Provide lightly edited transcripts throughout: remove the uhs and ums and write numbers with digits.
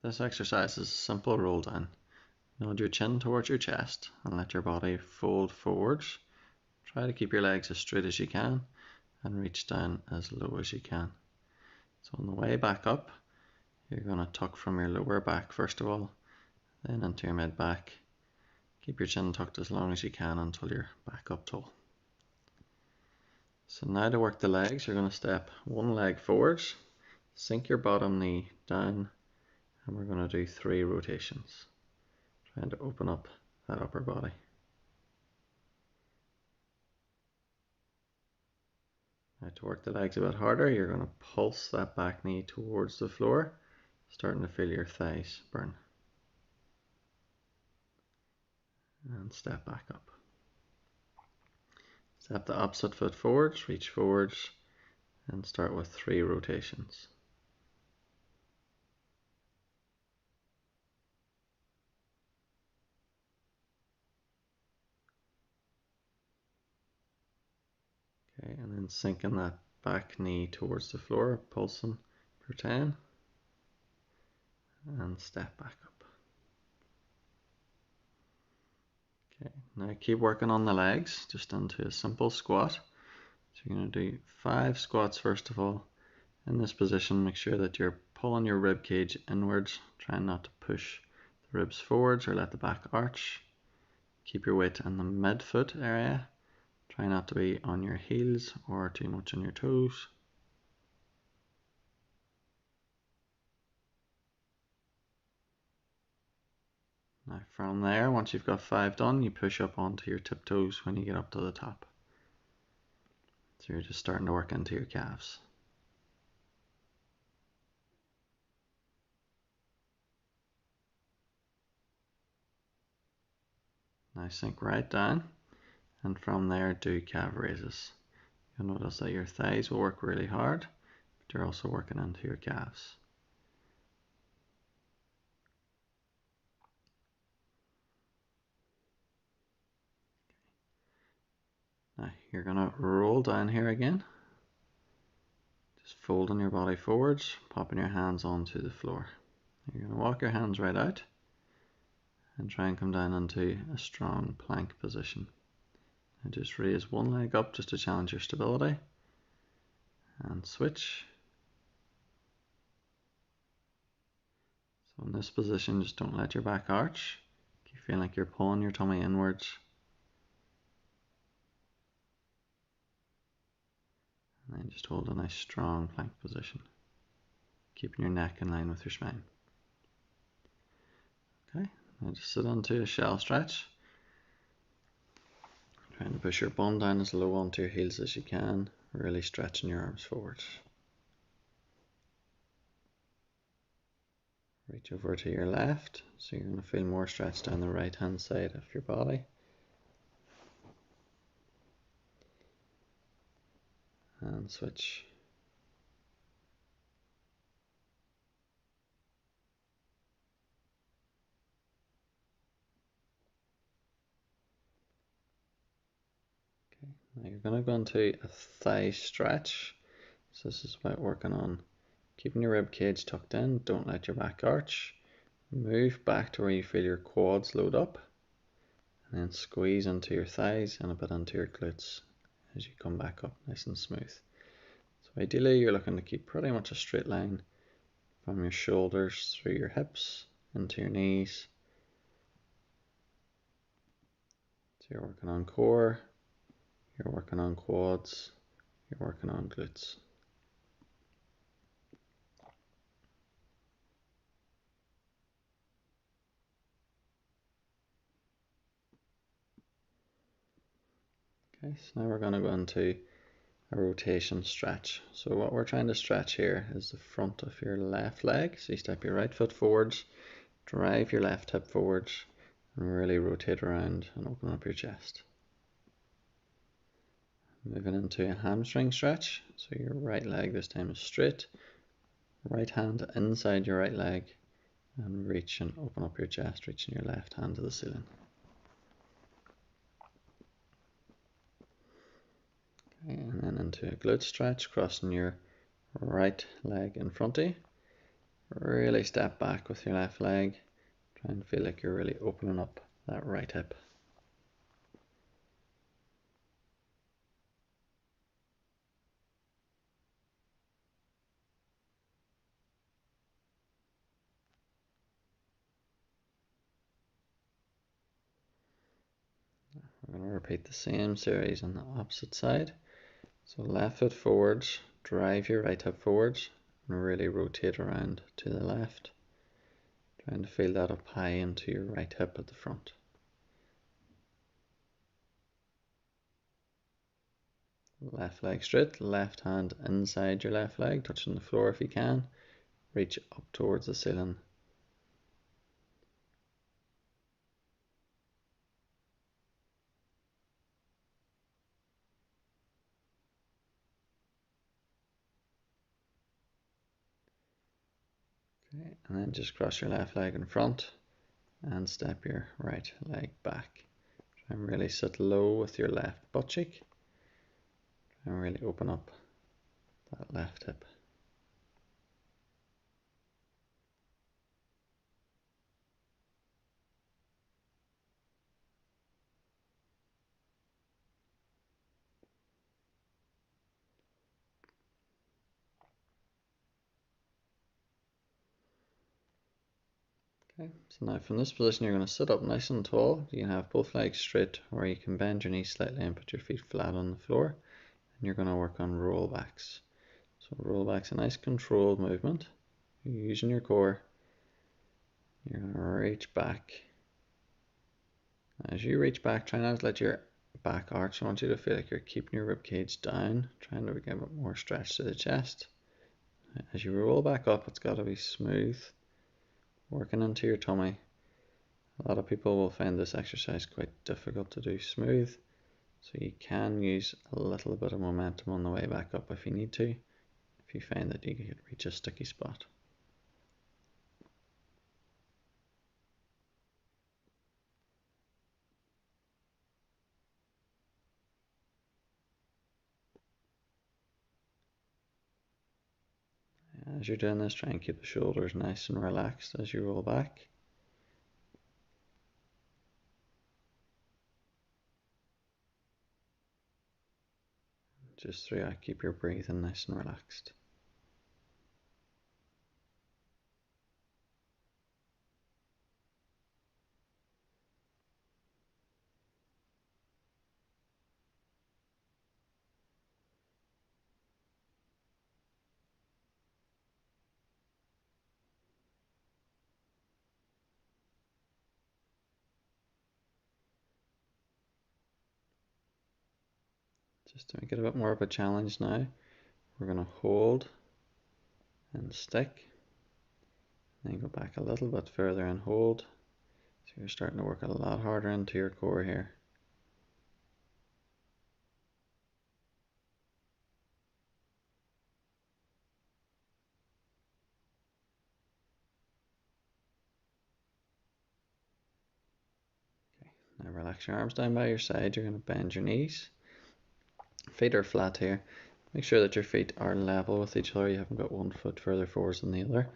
This exercise is a simple roll down. Nod your chin towards your chest and let your body fold forwards. Try to keep your legs as straight as you can and reach down as low as you can. So on the way back up, you're going to tuck from your lower back first of all, then into your mid back. Keep your chin tucked as long as you can until you're back up tall. So now to work the legs, you're going to step one leg forwards, sink your bottom knee down, and we're going to do 3 rotations, trying to open up that upper body. Now to work the legs a bit harder, you're going to pulse that back knee towards the floor, starting to feel your thighs burn. And step back up. Step the opposite foot forwards, reach forwards, and start with 3 rotations. Okay, and then sinking that back knee towards the floor, pulsing for 10, and step back up. Okay, now keep working on the legs, just into a simple squat. So you're going to do 5 squats first of all. In this position, make sure that you're pulling your rib cage inwards, trying not to push the ribs forwards or let the back arch. Keep your weight in the midfoot area. Try not to be on your heels or too much on your toes. Now from there, once you've got 5 done, you push up onto your tiptoes when you get up to the top. So you're just starting to work into your calves. Now sink right down, and from there do calf raises. You'll notice that your thighs will work really hard, but you're also working into your calves. Now you're going to roll down here again, just folding your body forwards, popping your hands onto the floor. You're going to walk your hands right out and try and come down into a strong plank position. And just raise one leg up just to challenge your stability, and switch. So in this position, just don't let your back arch. You feel like you're pulling your tummy inwards. And then just hold a nice strong plank position, keeping your neck in line with your spine. Okay, now just sit onto a shell stretch. Trying to push your bum down as low onto your heels as you can, really stretching your arms forwards. Reach over to your left, so you're going to feel more stretch down the right hand side of your body. And switch. Okay, now you're going to go into a thigh stretch. So this is about working on keeping your rib cage tucked in, don't let your back arch. Move back to where you feel your quads load up, and then squeeze into your thighs and a bit into your glutes as you come back up nice and smooth. So ideally you're looking to keep pretty much a straight line from your shoulders through your hips into your knees. So you're working on core, you're working on quads, you're working on glutes. Okay, so now we're going to go into a rotation stretch. So what we're trying to stretch here is the front of your left leg. So you step your right foot forwards, drive your left hip forwards, and really rotate around and open up your chest. Moving into a hamstring stretch. So your right leg this time is straight, right hand inside your right leg, and reach and open up your chest, reaching your left hand to the ceiling. Okay, and then into a glute stretch, crossing your right leg in front of you, Really step back with your left leg. Try and feel like you're really opening up that right hip. We're going to repeat the same series on the opposite side. So left foot forwards, drive your right hip forwards, and really rotate around to the left. Trying to feel that up high into your right hip at the front. Left leg straight, left hand inside your left leg, touching the floor if you can. Reach up towards the ceiling. Okay, and then just cross your left leg in front and step your right leg back. Try and really sit low with your left butt cheek. Try and really open up that left hip. Okay, so now from this position you're going to sit up nice and tall. You can have both legs straight, or you can bend your knees slightly and put your feet flat on the floor. And you're going to work on roll backs. So roll back's a nice controlled movement. You're using your core. You're going to reach back. As you reach back, try not to let your back arch. I want you to feel like you're keeping your rib cage down, trying to get a bit more stretch to the chest. As you roll back up, it's got to be smooth, working into your tummy. A lot of people will find this exercise quite difficult to do smooth, so you can use a little bit of momentum on the way back up if you need to, if you find that you can reach a sticky spot. As you're doing this, try and keep the shoulders nice and relaxed as you roll back. Just throughout, keep your breathing nice and relaxed. Just to make it a bit more of a challenge now, we're going to hold and stick, then go back a little bit further and hold. So you're starting to work a lot harder into your core here. Okay, now relax your arms down by your side. You're going to bend your knees. Feet are flat here. Make sure that your feet are level with each other. You haven't got one foot further forwards than the other.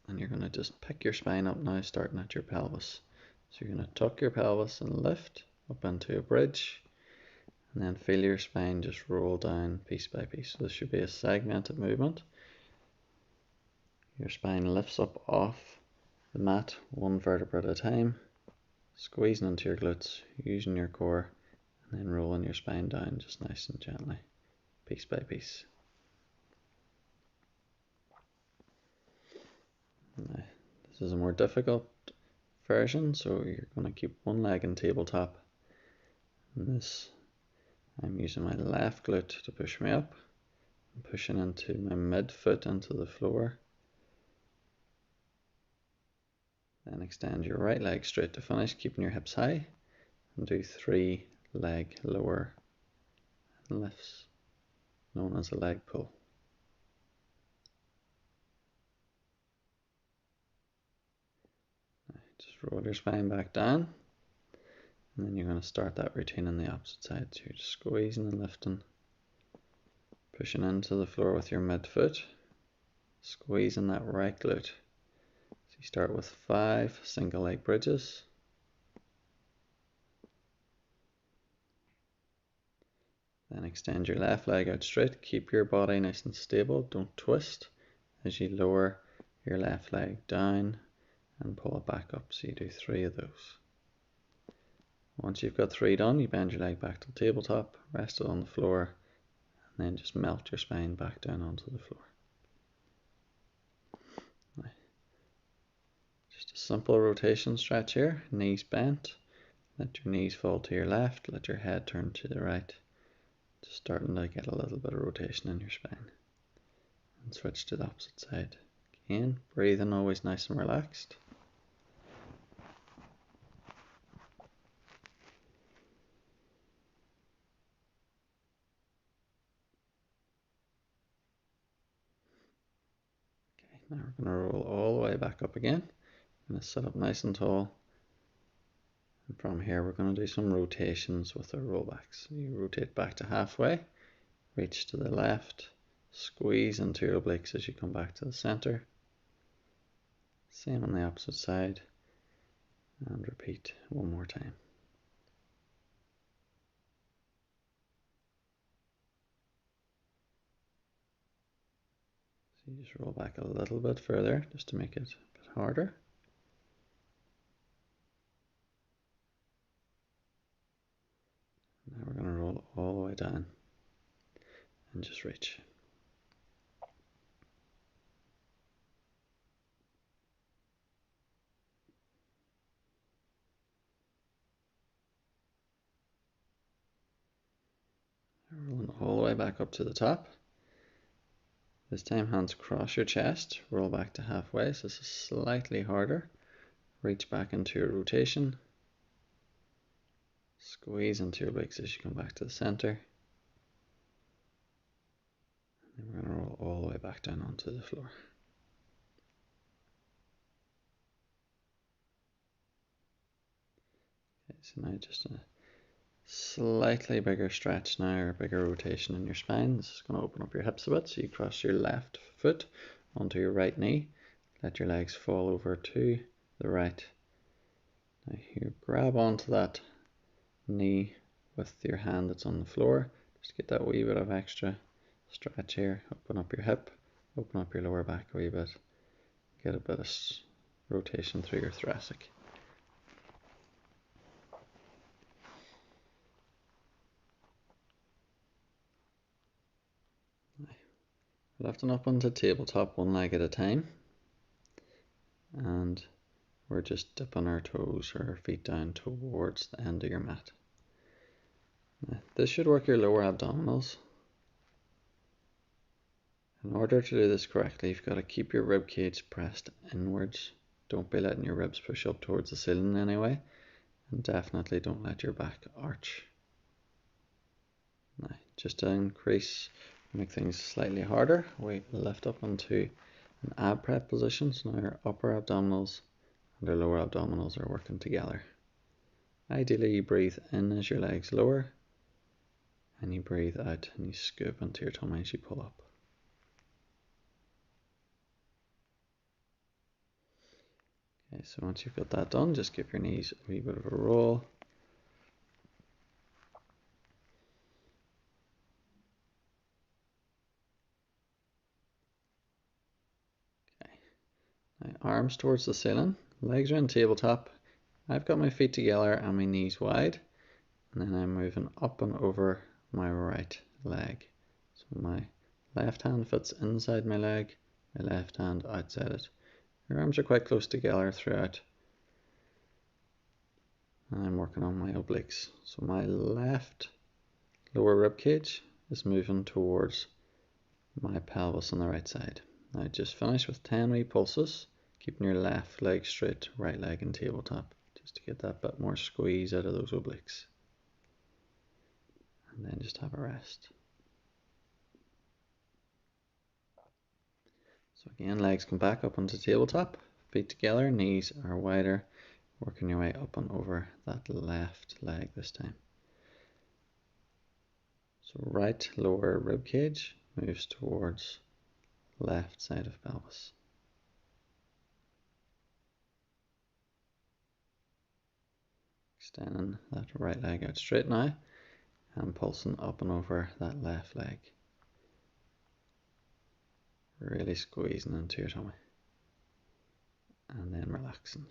And you're going to just pick your spine up now, starting at your pelvis. So you're going to tuck your pelvis and lift up into a bridge, and then feel your spine just roll down piece by piece. So this should be a segmented movement. Your spine lifts up off the mat one vertebra at a time, squeezing into your glutes, using your core, and then rolling your spine down just nice and gently, piece by piece. Now, this is a more difficult version, so you're going to keep one leg in tabletop. And this, I'm using my left glute to push me up, and pushing into my midfoot into the floor. Then extend your right leg straight to finish, keeping your hips high, and do 3 leg lower lifts, known as a leg pull. Just roll your spine back down, and then you're going to start that routine on the opposite side. So you're just squeezing and lifting, pushing into the floor with your midfoot, squeezing that right glute. So you start with 5 single leg bridges. Then extend your left leg out straight. Keep your body nice and stable. Don't twist as you lower your left leg down and pull it back up. So you do 3 of those. Once you've got 3 done, you bend your leg back to the tabletop, rest it on the floor, and then just melt your spine back down onto the floor. Now, just a simple rotation stretch here. Knees bent. Let your knees fall to your left. Let your head turn to the right. Just starting to get a little bit of rotation in your spine. And switch to the opposite side. Again, breathing always nice and relaxed. Okay, now we're going to roll all the way back up again. I'm going to sit up nice and tall. And from here we're going to do some rotations with our rollbacks. You rotate back to halfway, reach to the left, squeeze into your obliques as you come back to the center. Same on the opposite side, and repeat one more time. So you just roll back a little bit further just to make it a bit harder. Now we're going to roll all the way down and just reach. Rolling all the way back up to the top. This time hands across your chest, roll back to halfway, so this is slightly harder. Reach back into your rotation. Squeeze into your obliques as you come back to the center. And we're going to roll all the way back down onto the floor. Okay, so now just a slightly bigger stretch now, or bigger rotation in your spine. This is going to open up your hips a bit, so you cross your left foot onto your right knee. Let your legs fall over to the right. Now you grab onto that knee with your hand that's on the floor. Just get that wee bit of extra stretch here. Open up your hip, open up your lower back a wee bit. Get a bit of rotation through your thoracic. Lifting up onto tabletop one leg at a time, and we're just dipping our toes or our feet down towards the end of your mat. Now, this should work your lower abdominals. In order to do this correctly, you've got to keep your rib cage pressed inwards. Don't be letting your ribs push up towards the ceiling anyway, and definitely don't let your back arch. Now, just to make things slightly harder, we lift up into an ab prep position. So now our upper abdominals and our lower abdominals are working together. Ideally you breathe in as your legs lower, and you breathe out and you scoop into your tummy as you pull up. Okay, so once you've got that done, just give your knees a wee bit of a roll. Okay, now arms towards the ceiling, legs are on tabletop. I've got my feet together and my knees wide, and then I'm moving up and over my right leg. So my left hand fits inside my leg, my left hand outside it. Your arms are quite close together throughout. And I'm working on my obliques. So my left lower rib cage is moving towards my pelvis on the right side. Now just finish with 10 wee pulses, keeping your left leg straight, right leg in tabletop, just to get that bit more squeeze out of those obliques. And then just have a rest. So again, legs come back up onto tabletop, feet together, knees are wider, working your way up and over that left leg this time. So right lower rib cage moves towards left side of pelvis. Extending that right leg out straight now and pulsing up and over that left leg. Really squeezing into your tummy and then relaxing.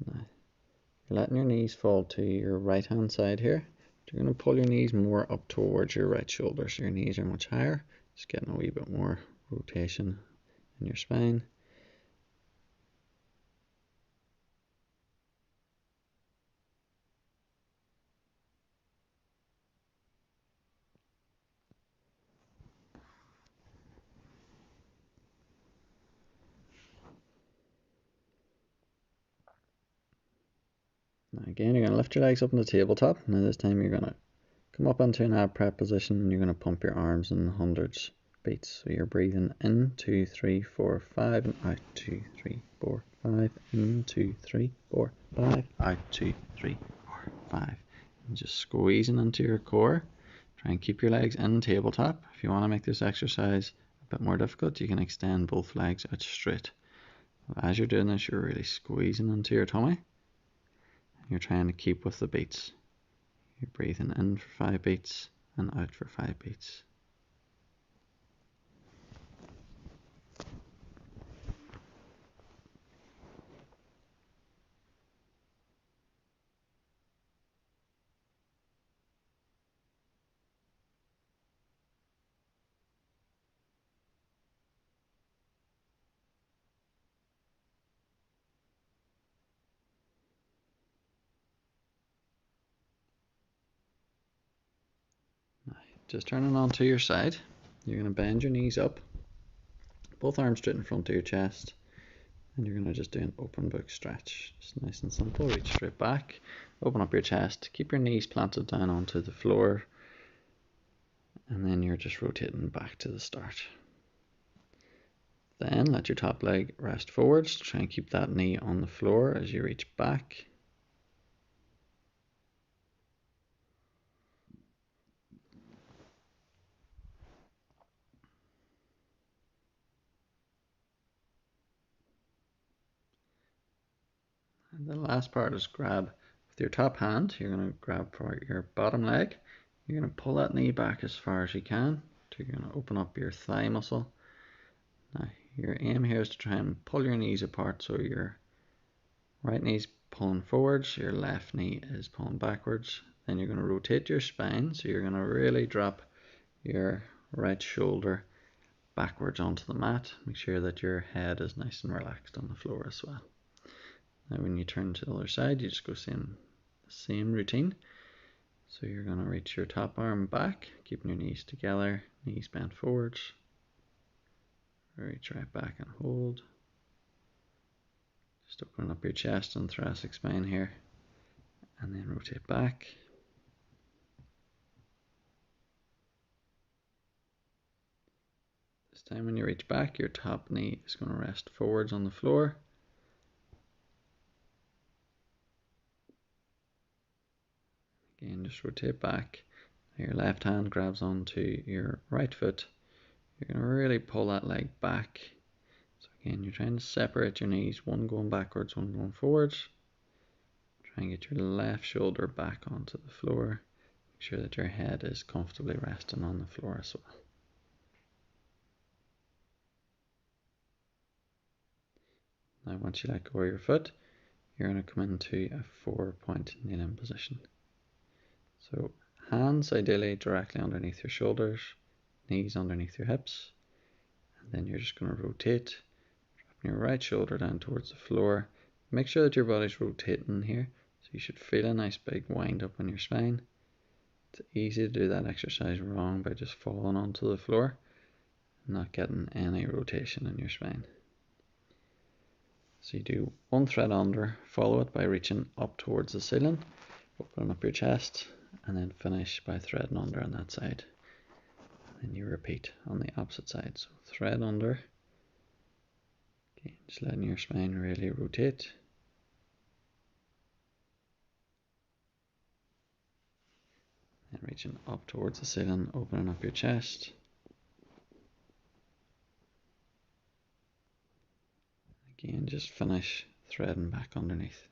Now, you're letting your knees fall to your right hand side here. You're going to pull your knees more up towards your right shoulder so your knees are much higher. Just getting a wee bit more rotation in your spine. Now again, you're going to lift your legs up on the tabletop. Now this time you're going to come up into an ab prep position and you're going to pump your arms in hundreds beats. So you're breathing in 2, 3, 4, 5 and out 2, 3, 4, 5. In 2, 3, 4, 5. Out 2, 3, 4, 5. And just squeezing into your core. Try and keep your legs in tabletop. If you want to make this exercise a bit more difficult, you can extend both legs out straight. As you're doing this, you're really squeezing into your tummy. You're trying to keep with the beats. You're breathing in for 5 beats and out for 5 beats. Just turning onto your side, you're going to bend your knees up, both arms straight in front of your chest, and you're going to just do an open book stretch. Just nice and simple. Reach straight back, open up your chest, keep your knees planted down onto the floor, and then you're just rotating back to the start. Then let your top leg rest forwards. Try and keep that knee on the floor as you reach back. And the last part is grab with your top hand. You're going to grab for your bottom leg. You're going to pull that knee back as far as you can. So you're going to open up your thigh muscle. Now your aim here is to try and pull your knees apart so your right knee's pulling forwards, your left knee is pulling backwards. Then you're going to rotate your spine, so you're going to really drop your right shoulder backwards onto the mat. Make sure that your head is nice and relaxed on the floor as well. Now when you turn to the other side, you just go same routine. So you're going to reach your top arm back, keeping your knees together, knees bent forwards. Reach right back and hold. Just open up your chest and thoracic spine here, and then rotate back. This time when you reach back, your top knee is going to rest forwards on the floor. Again, just rotate back. Now your left hand grabs onto your right foot. You're going to really pull that leg back. So again, you're trying to separate your knees, one going backwards, one going forwards. Try and get your left shoulder back onto the floor. Make sure that your head is comfortably resting on the floor as well. Now once you let go of your foot, you're going to come into a 4-point kneeling position. So hands ideally directly underneath your shoulders, knees underneath your hips, and then you're just going to rotate, dropping your right shoulder down towards the floor. Make sure that your body's rotating here, so you should feel a nice big wind up on your spine. It's easy to do that exercise wrong by just falling onto the floor and not getting any rotation in your spine. So you do one thread under, follow it by reaching up towards the ceiling, opening up your chest, and then finish by threading under on that side. And then you repeat on the opposite side. So thread under, okay, just letting your spine really rotate. reaching up towards the ceiling, opening up your chest. Again, just finish threading back underneath.